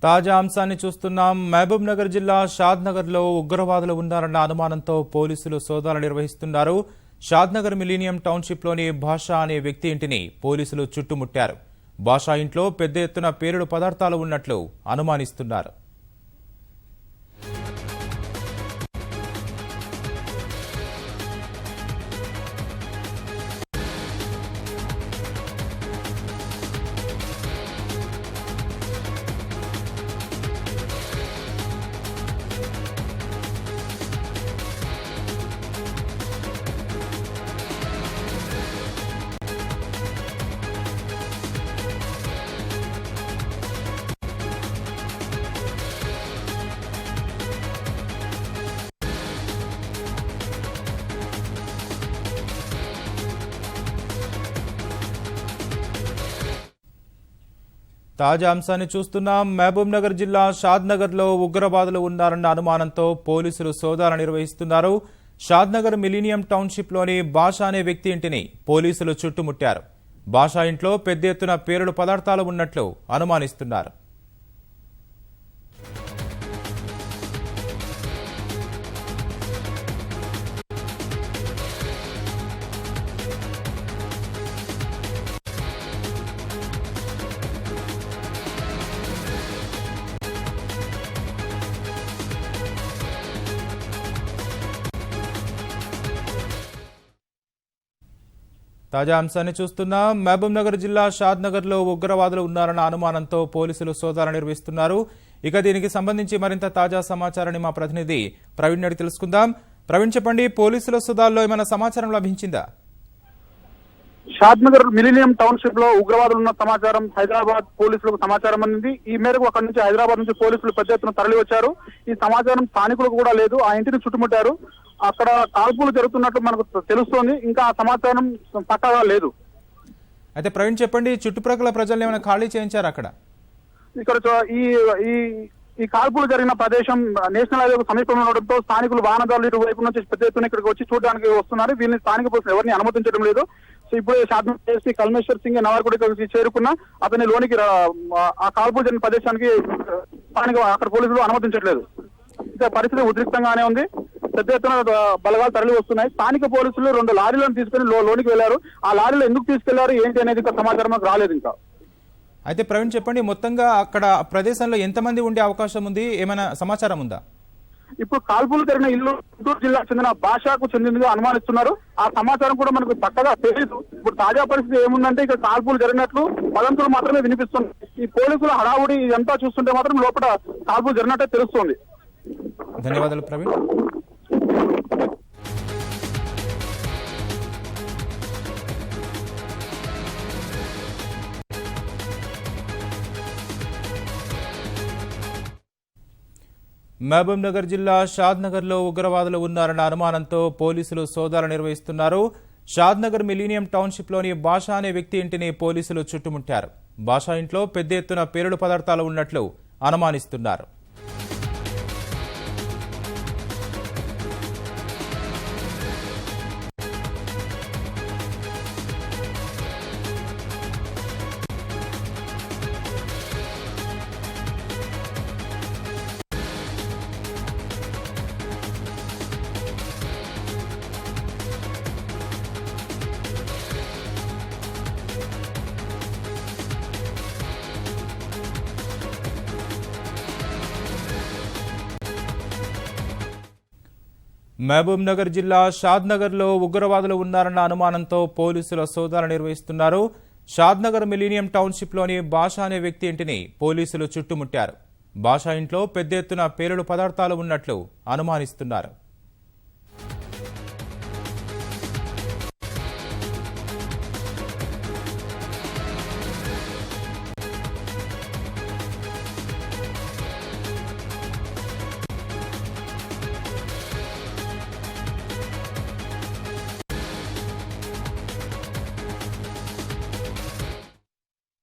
తాజా అంశాన్ని చూస్తున్నాం. మహబూబ్ నగర్ జిల్లా షాద్నగర్లో ఉగ్రవాదులు ఉన్నారన్న అనుమానంతో పోలీసులు సోదాలు నిర్వహిస్తున్నారు. షాద్నగర్ మిలీనియం టౌన్షిప్లోని భాషా అనే వ్యక్తి ఇంటిని పోలీసులు చుట్టుముట్టారు. భాషా ఇంట్లో పెద్ద ఎత్తున పేలుడు పదార్థాలు ఉన్నట్లు అనుమానిస్తున్నారు. తాజా అంశాన్ని చూస్తున్నాం. మహబూబ్ నగర్ జిల్లా షాద్నగర్లో ఉగ్రవాదులు ఉన్నారన్న అనుమానంతో పోలీసులు సోదాలు నిర్వహిస్తున్నారు. షాద్నగర్ మిలీనియం టౌన్షిప్లోని భాషా అనే వ్యక్తి ఇంటిని పోలీసులు చుట్టుముట్టారు. భాషా ఇంట్లో పెద్ద ఎత్తున పేలుడు పదార్థాలు ఉన్నట్లు అనుమానిస్తున్నారు. తాజా అంశాన్ని చూస్తున్నాం. మహబూబ్ నగర్ జిల్లా షాద్నగర్లో ఉగ్రవాదులు ఉన్నారన్న అనుమానంతో పోలీసులు సోదాలు నిర్వహిస్తున్నారు. ఇక దీనికి సంబంధించి మరింత తాజా సమాచారాన్ని మా ప్రతినిధి ప్రవీణ్ అడిగి తెలుసుకుందాం. ప్రవీణ్, చెప్పండి, పోలీసుల సోదాల్లో ఏమైనా సమాచారం లభించిందా? షాద్నగర్ మిలీనియం టౌన్షిప్ లో ఉగ్రవాదులు ఉన్న సమాచారం హైదరాబాద్ పోలీసులకు సమాచారం అందింది. ఈ మేరకు అక్కడి నుంచి హైదరాబాద్ నుంచి పోలీసులు పెద్ద ఎత్తున తరలి వచ్చారు. ఈ సమాచారం స్థానికులకు కూడా లేదు. ఆ ఇంటిని చుట్టుముట్టారు. అక్కడ కాల్పులు జరుగుతున్నట్లు మనకు తెలుస్తోంది. ఇంకా ఆ సమాచారం పక్కాగా లేదు. అయితే ప్రవీణ్, చెప్పండి, చుట్టుప్రక్కల ప్రజలు ఏమైనా ఖాళీ చేయించారు అక్కడ? ఇక్కడ ఈ కాల్పులు జరిగిన ప్రదేశం నేషనల్ హైవేకు సమీపంలో ఉండడంతో స్థానికులు వాహనదారులు ఇటు వైపు నుంచి పెద్ద ఎత్తున ఇక్కడికి వచ్చి చూడడానికి వస్తున్నారు. వీళ్ళని స్థానిక పోలీసులు ఎవరిని అనుమతించడం లేదు. సో ఇప్పుడే షాద్నగర్ ఎస్పీ కల్మేశ్వర్ సింగ్ నవార్గుడికి చేరుకున్న అతని లోనికి ఆ కాల్పులు జరిగిన ప్రదేశానికి స్థానిక అక్కడ పోలీసులు అనుమతించట్లేదు. ఇంకా పరిస్థితి ఉద్రిక్తంగానే ఉంది. పెద్ద ఎత్తున బలగాలు తరలి వస్తున్నాయి. స్థానిక పోలీసులు 2 లారీలను తీసుకుని లోనికి వెళ్లారు. ఆ లారీలో ఎందుకు తీసుకెళ్లారు ఏంటి అనేది ఇంకా సమాచారం మాకు రాలేదు ఇంకా. అయితే ప్రవీణ్, చెప్పండి, మొత్తంగా అక్కడ ప్రదేశంలో ఎంతమంది ఉండే అవకాశం ఉంది? ఏమైనా సమాచారం ఉందా? ఇప్పుడు కాల్పులు జరిగిన ఇల్లు గుంటూరు జిల్లాకు చెందిన భాషకు చెందినదిగా అనుమానిస్తున్నారు. ఆ సమాచారం కూడా మనకు చక్కగా తెలియదు. ఇప్పుడు తాజా పరిస్థితి ఏముందంటే ఇక్కడ కాల్పులు జరిగినట్లు వదంతులు మాత్రమే వినిపిస్తుంది. ఈ పోలీసుల హడావుడి ఇదంతా చూస్తుంటే మాత్రం లోపల కాల్పులు జరిగినట్టే తెలుస్తోంది. ధన్యవాదాలు ప్రవీణ్. మహబూబ్ నగర్ జిల్లా షాద్నగర్లో ఉగ్రవాదులు ఉన్నారన్న అనుమానంతో పోలీసులు సోదాలు నిర్వహిస్తున్నారు. షాద్నగర్ మిలీనియం టౌన్షిప్లోని భాషా అనే వ్యక్తి ఇంటిని పోలీసులు చుట్టుముట్టారు. భాషా ఇంట్లో పెద్ద ఎత్తున పేలుడు పదార్థాలు ఉన్నట్లు అనుమానిస్తున్నారు. మహబూబ్ నగర్ జిల్లా షాద్నగర్లో ఉగ్రవాదులు ఉన్నారన్న అనుమానంతో పోలీసులు సోదాలు నిర్వహిస్తున్నారు. షాద్నగర్ మిలీనియం టౌన్షిప్లోని భాషా అనే వ్యక్తి ఇంటిని పోలీసులు చుట్టుముట్టారు. భాషా ఇంట్లో పెద్ద ఎత్తున పేలుడు పదార్థాలు ఉన్నట్లు అనుమానిస్తున్నారు.